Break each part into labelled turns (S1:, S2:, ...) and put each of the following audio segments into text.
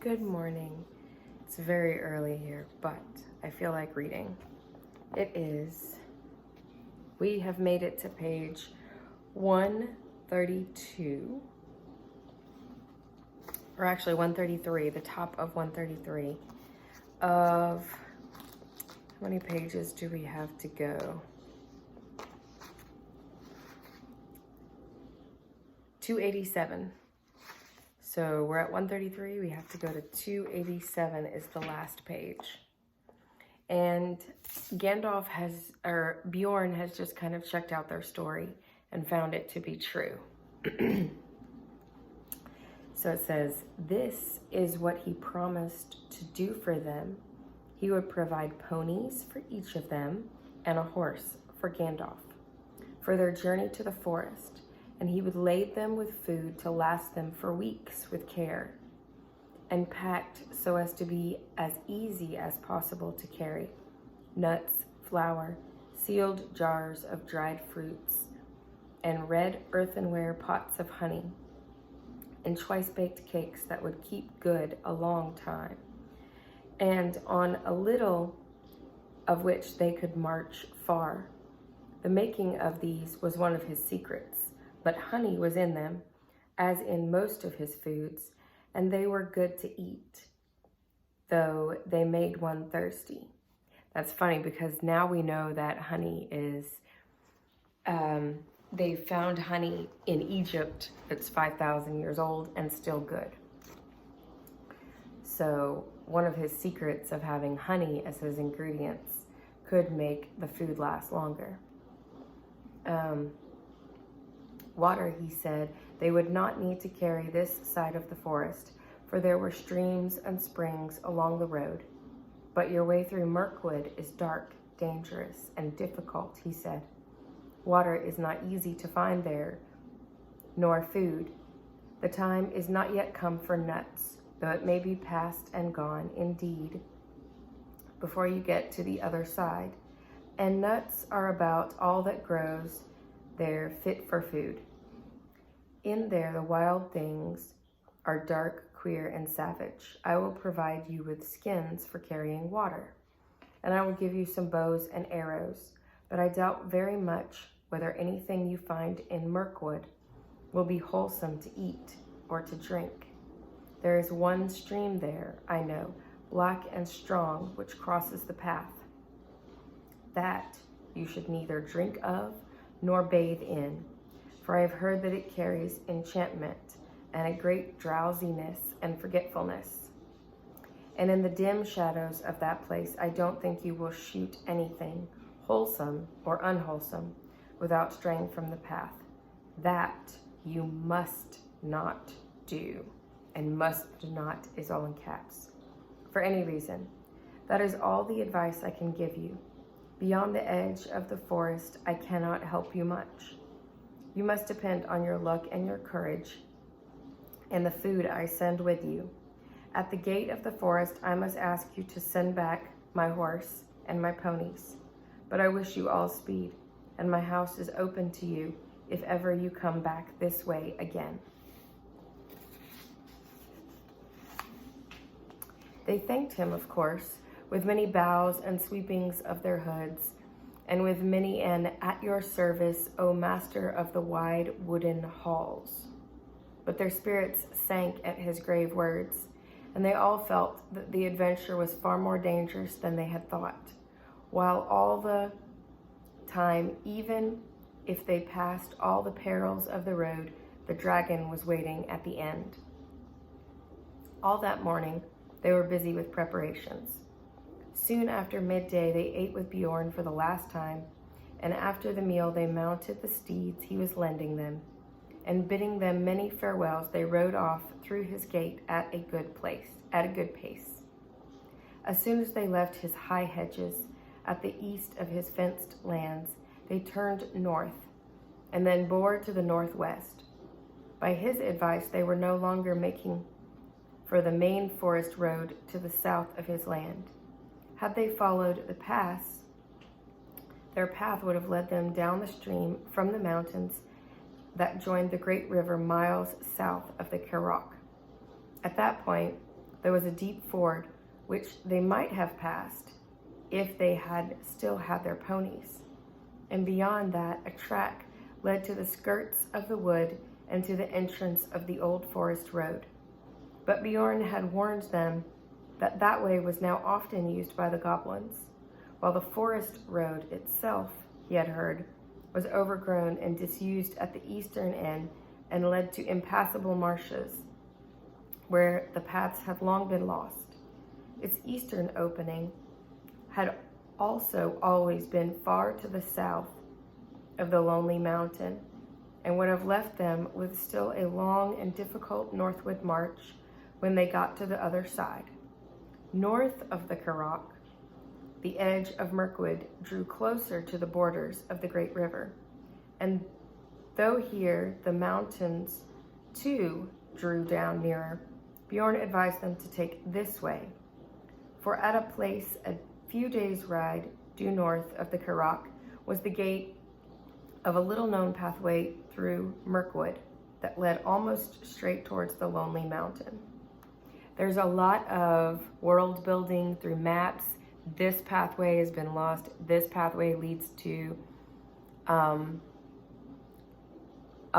S1: Good morning. It's very early here, but I feel like reading. We have made it to page 132, or actually 133, the top of 133 of, how many pages do we have to go? 287. So we're at 133, we have to go to 287 is the last page. And Bjorn has just kind of checked out their story and found it to be true. So it says, this is what he promised to do for them. He would provide ponies for each of them and a horse for Gandalf for their journey to the forest. And he would lade them with food to last them for weeks with care, and packed so as to be as easy as possible to carry. Nuts, flour, sealed jars of dried fruits, and red earthenware pots of honey, and twice-baked cakes that would keep good a long time, and on a little of which they could march far. The making of these was one of his secrets. But honey was in them, as in most of his foods, and they were good to eat, though they made one thirsty. That's funny because now we know that honey is, they found honey in Egypt that's 5,000 years old and still good. So one of his secrets of having honey as his ingredients could make the food last longer. Water, he said, they would not need to carry this side of the forest, for there were streams and springs along the road. But your way through Mirkwood is dark, dangerous, and difficult, he said. Water is not easy to find there, nor food. The time is not yet come for nuts, though it may be past and gone, indeed, before you get to the other side. And nuts are about all that grows there fit for food. In there the wild things are dark, queer, and savage. I will provide you with skins for carrying water, and I will give you some bows and arrows, but I doubt very much whether anything you find in Mirkwood will be wholesome to eat or to drink. There is one stream there, I know, black and strong, which crosses the path. That you should neither drink of nor bathe in, for I have heard that it carries enchantment and a great drowsiness and forgetfulness. And in the dim shadows of that place, I don't think you will shoot anything, wholesome or unwholesome, without straying from the path. That you must not do, and must not is all in caps, for any reason. That is all the advice I can give you. Beyond the edge of the forest, I cannot help you much. You must depend on your luck and your courage and the food I send with you. At the gate of the forest, I must ask you to send back my horse and my ponies. But I wish you all speed, and my house is open to you if ever you come back this way again. They thanked him, of course, with many bows and sweepings of their hoods, and with many an "at your service, O master of the wide wooden halls." But their spirits sank at his grave words, and they all felt that the adventure was far more dangerous than they had thought, while all the time, even if they passed all the perils of the road, the dragon was waiting at the end. All that morning, they were busy with preparations. Soon after midday, they ate with Bjorn for the last time, and after the meal, they mounted the steeds he was lending them, and bidding them many farewells, they rode off through his gate at a good pace. As soon as they left his high hedges at the east of his fenced lands, they turned north, and then bore to the northwest. By his advice, they were no longer making for the main forest road to the south of his land. Had they followed the pass, their path would have led them down the stream from the mountains that joined the great river miles south of the Kirok. At that point, There was a deep ford, which they might have passed if they had still had their ponies. And beyond that, a track led to the skirts of the wood and to the entrance of the old forest road. But Bjorn had warned them that that way was now often used by the goblins, while the forest road itself, he had heard, was overgrown and disused at the eastern end and led to impassable marshes, where the paths had long been lost. Its eastern opening had also always been far to the south of the lonely mountain, and would have left them with still a long and difficult northward march when they got to the other side. North of the Carrock, the edge of Mirkwood drew closer to the borders of the great river, and though here the mountains too drew down nearer, Bjorn advised them to take this way, for at a place a few days' ride due north of the Carrock was the gate of a little-known pathway through Mirkwood that led almost straight towards the lonely mountain. There's a lot of world building through maps. This pathway has been lost. This pathway leads to a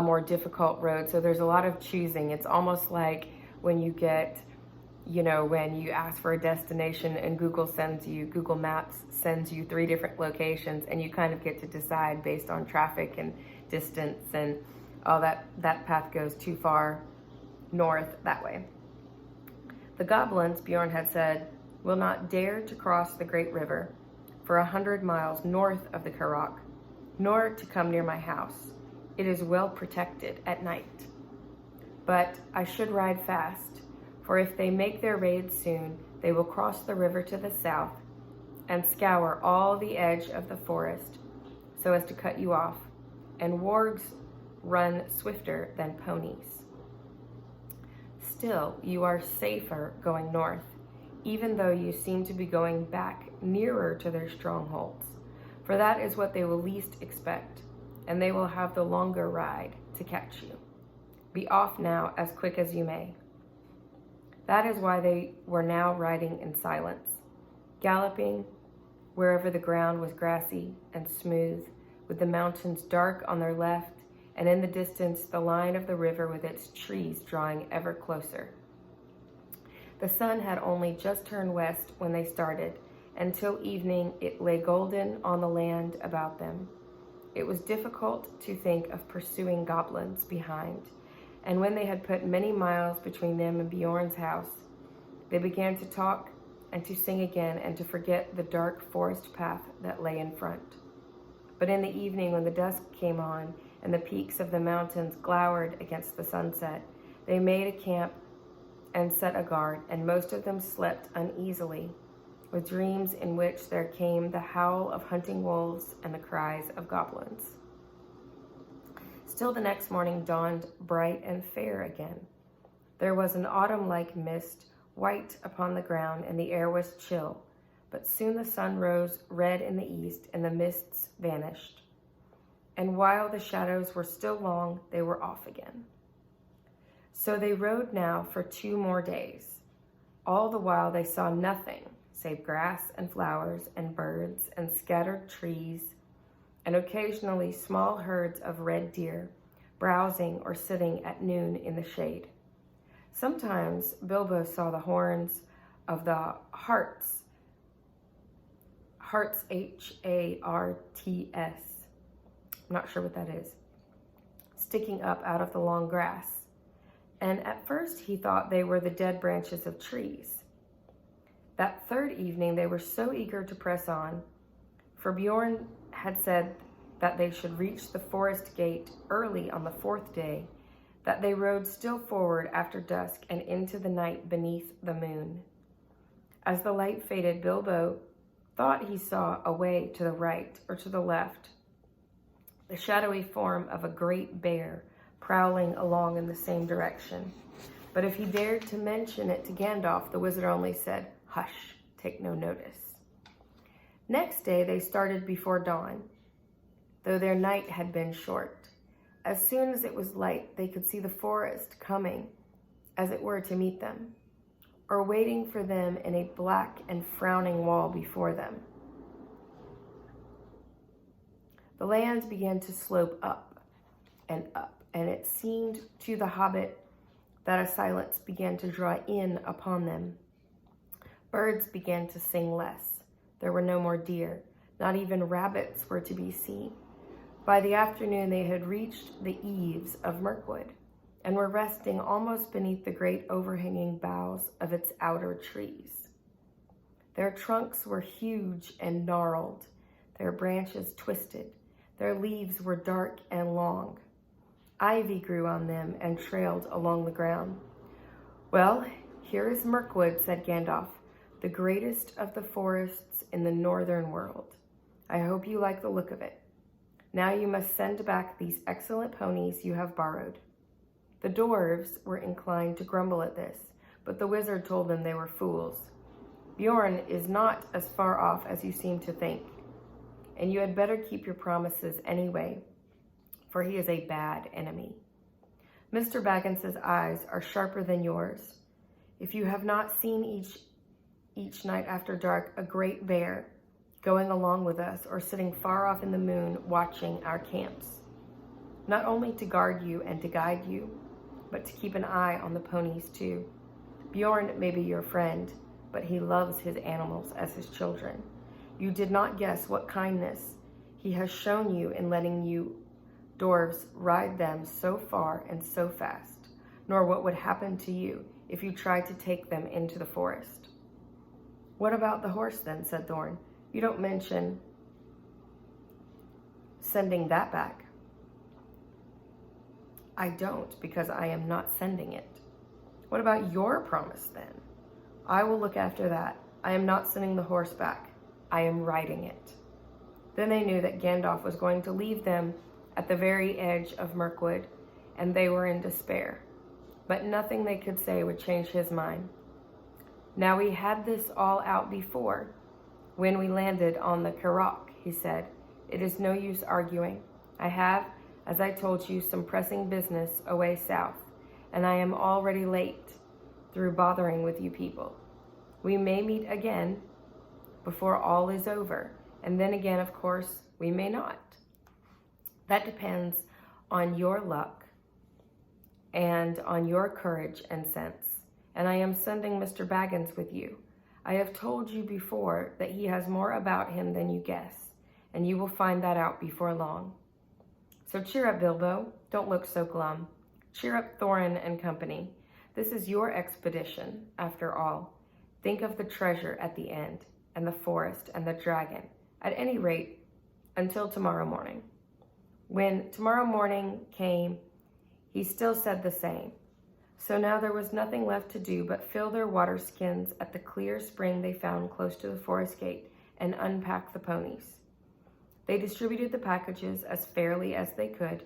S1: more difficult road. So there's a lot of choosing. It's almost like when you get, when you ask for a destination and Google Maps sends you 3 different locations, and you kind of get to decide based on traffic and distance and all that path goes too far north that way. The goblins, Bjorn had said, will not dare to cross the great river for 100 miles north of the Carrock, nor to come near my house. It is well protected at night. But I should ride fast, for if they make their raid soon, they will cross the river to the south and scour all the edge of the forest so as to cut you off, and wargs run swifter than ponies. Still, you are safer going north, even though you seem to be going back nearer to their strongholds, for that is what they will least expect, and they will have the longer ride to catch you. Be off now as quick as you may. That is why they were now riding in silence, galloping wherever the ground was grassy and smooth, with the mountains dark on their left, and in the distance the line of the river with its trees drawing ever closer. The sun had only just turned west when they started, and till evening it lay golden on the land about them. It was difficult to think of pursuing goblins behind, and when they had put many miles between them and Bjorn's house, they began to talk and to sing again and to forget the dark forest path that lay in front. But in the evening, when the dusk came on and the peaks of the mountains glowered against the sunset, they made a camp and set a guard, and most of them slept uneasily, with dreams in which there came the howl of hunting wolves and the cries of goblins. Still the next morning dawned bright and fair again. There was an autumn-like mist, white upon the ground, and the air was chill, but soon the sun rose red in the east, and the mists vanished. And while the shadows were still long, they were off again. So they rode now for 2 more days. All the while they saw nothing save grass and flowers and birds and scattered trees, and occasionally small herds of red deer, browsing or sitting at noon in the shade. Sometimes Bilbo saw the horns of the harts, H-A-R-T-S, I'm not sure what that is, sticking up out of the long grass. And at first he thought they were the dead branches of trees. That third evening they were so eager to press on, for Bjorn had said that they should reach the forest gate early on the 4th day, that they rode still forward after dusk and into the night beneath the moon. As the light faded, Bilbo thought he saw away to the right or to the left the shadowy form of a great bear prowling along in the same direction. But if he dared to mention it to Gandalf, the wizard only said, "Hush, take no notice." Next day they started before dawn, though their night had been short. As soon as it was light, they could see the forest coming, as it were, to meet them. or waiting for them in a black and frowning wall before them. The land began to slope up, and it seemed to the hobbit that a silence began to draw in upon them. Birds began to sing less. There were no more deer. Not even rabbits were to be seen. By the afternoon, they had reached the eaves of Mirkwood and were resting almost beneath the great overhanging boughs of its outer trees. Their trunks were huge and gnarled, their branches twisted, their leaves were dark and long. Ivy grew on them and trailed along the ground. "Well, here is Mirkwood," said Gandalf, "the greatest of the forests in the northern world. I hope you like the look of it. Now you must send back these excellent ponies you have borrowed." The dwarves were inclined to grumble at this, but the wizard told them they were fools. "Bjorn is not as far off as you seem to think, and you had better keep your promises anyway, for he is a bad enemy. Mr. Baggins's eyes are sharper than yours. If you have not seen each night after dark a great bear going along with us or sitting far off in the moon watching our camps, not only to guard you and to guide you, but to keep an eye on the ponies too. Bjorn may be your friend, but he loves his animals as his children. You did not guess what kindness he has shown you in letting you dwarves ride them so far and so fast, nor what would happen to you if you tried to take them into the forest." "What about the horse then?" said Thorn. "You don't mention sending that back." "I don't, because I am not sending it." "What about your promise then?" "I will look after that. I am not sending the horse back. I am riding it." Then they knew that Gandalf was going to leave them at the very edge of Mirkwood, and they were in despair. But nothing they could say would change his mind. "Now we had this all out before, when we landed on the Carrock," he said. "It is no use arguing. I have, as I told you, some pressing business away south, and I am already late through bothering with you people. We may meet again before all is over, and then again, of course, we may not. That depends on your luck and on your courage and sense. And I am sending Mr. Baggins with you. I have told you before that he has more about him than you guess, and you will find that out before long. So cheer up, Bilbo. Don't look so glum. Cheer up, Thorin and company. This is your expedition, after all. Think of the treasure at the end, and the forest and the dragon, at any rate, until tomorrow morning." When tomorrow morning came, he still said the same. So now there was nothing left to do but fill their water skins at the clear spring they found close to the forest gate and unpack the ponies. They distributed the packages as fairly as they could,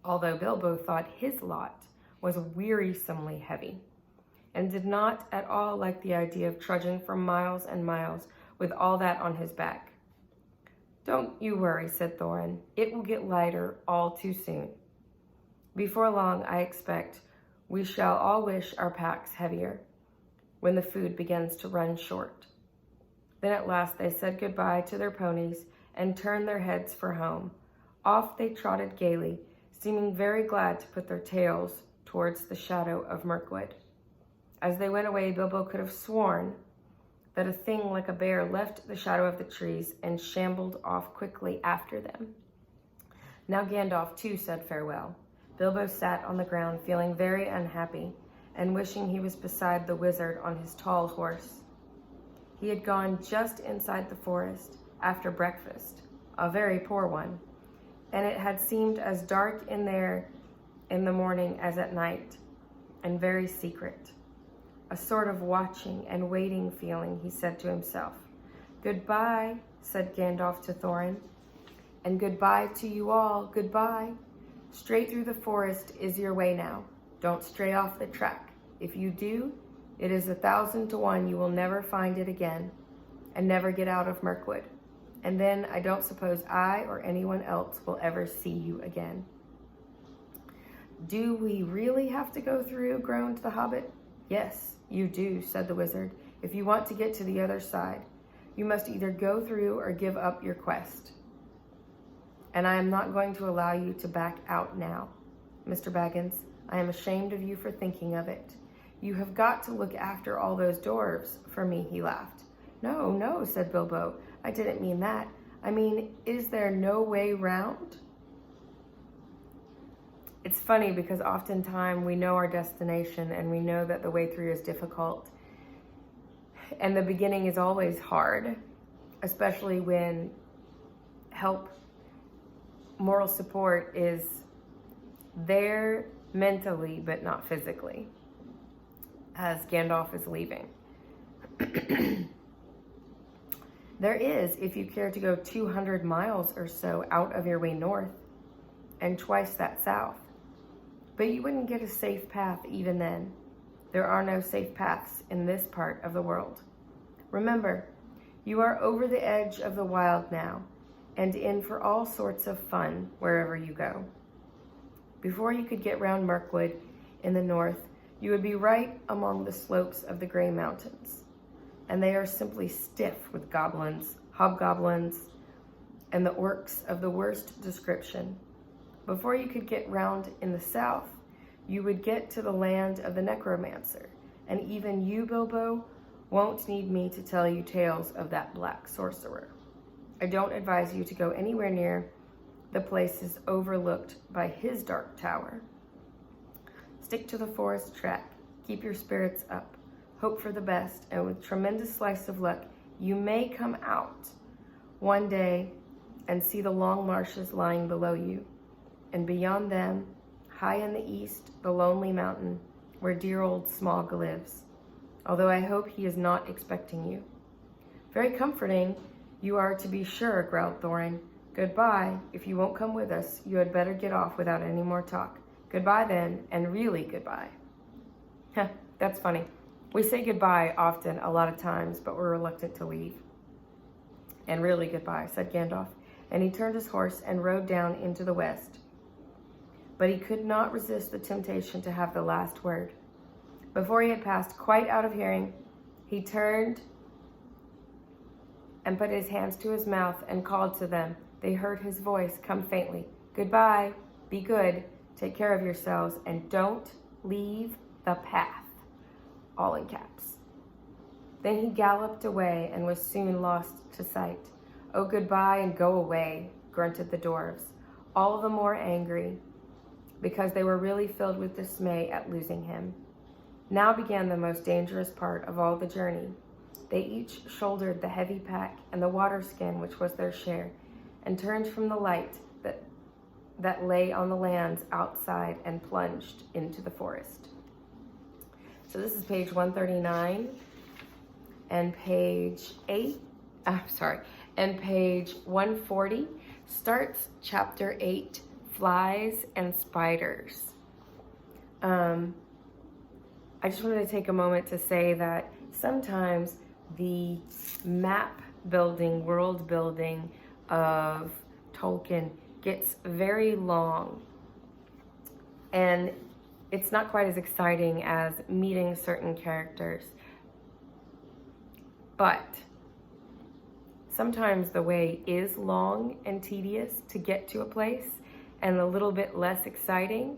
S1: although Bilbo thought his lot was wearisomely heavy, and did not at all like the idea of trudging for miles and miles with all that on his back. "Don't you worry," said Thorin. "It will get lighter all too soon. Before long, I expect, we shall all wish our packs heavier when the food begins to run short." Then at last they said goodbye to their ponies and turned their heads for home. Off they trotted gaily, seeming very glad to put their tails towards the shadow of Mirkwood. As they went away, Bilbo could have sworn that a thing like a bear left the shadow of the trees and shambled off quickly after them. Now Gandalf too said farewell. Bilbo sat on the ground feeling very unhappy and wishing he was beside the wizard on his tall horse. He had gone just inside the forest after breakfast, a very poor one, and it had seemed as dark in there in the morning as at night, and very secret. A sort of watching and waiting feeling, he said to himself. "Goodbye," said Gandalf to Thorin, "and goodbye to you all, goodbye. Straight through the forest is your way now. Don't stray off the track. If you do, it is 1,000 to 1 you will never find it again, and never get out of Mirkwood. And then I don't suppose I or anyone else will ever see you again." "Do we really have to go through?" groaned the hobbit. Yes, you do, said the wizard. If you want to get to the other side, you must either go through or give up your quest. And I am not going to allow you to back out now. Mr. Baggins, I am ashamed of you for thinking of it. You have got to look after all those dwarves for me, he laughed. No, no, said Bilbo. I didn't mean that. I mean, is there no way round? It's funny because oftentimes we know our destination and we know that the way through is difficult. And the beginning is always hard, especially when help, moral support is there mentally but not physically, as Gandalf is leaving. There is, if you care to go 200 miles or so out of your way north and twice that south. But you wouldn't get a safe path even then. There are no safe paths in this part of the world. Remember, you are over the edge of the wild now and in for all sorts of fun wherever you go. Before you could get round Mirkwood in the north, you would be right among the slopes of the Grey Mountains. And they are simply stiff with goblins, hobgoblins, and the orcs of the worst description. Before you could get round in the south, you would get to the land of the necromancer, and even you, Bilbo, won't need me to tell you tales of that black sorcerer. I don't advise you to go anywhere near the places overlooked by his dark tower. Stick to the forest track, keep your spirits up, hope for the best, and with tremendous slice of luck, you may come out one day and see the long marshes lying below you, and beyond them, high in the east, the lonely mountain where dear old Smaug lives, although I hope he is not expecting you. Very comforting you are, to be sure, growled Thorin. Goodbye. If you won't come with us, you had better get off without any more talk. Goodbye then, and really goodbye. That's funny. We say goodbye often, a lot of times, but we're reluctant to leave. And really goodbye, said Gandalf, and he turned his horse and rode down into the west. But he could not resist the temptation to have the last word. Before he had passed quite out of hearing, he turned and put his hands to his mouth and called to them. They heard his voice come faintly. Goodbye, be good, take care of yourselves, and don't leave the path. All in caps. Then he galloped away and was soon lost to sight. Oh, goodbye and go away, grunted the dwarves, all the more angry because they were really filled with dismay at losing him. Now began the most dangerous part of all the journey. They each shouldered the heavy pack and the water skin which was their share, and turned from the light that lay on the lands outside and plunged into the forest. So this is page 139 and page 140 starts chapter 8, Flies and Spiders. I just wanted to take a moment to say that sometimes the map building, world building of Tolkien gets very long, and it's not quite as exciting as meeting certain characters. But sometimes the way is long and tedious to get to a place and a little bit less exciting,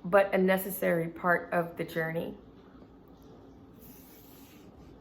S1: but a necessary part of the journey.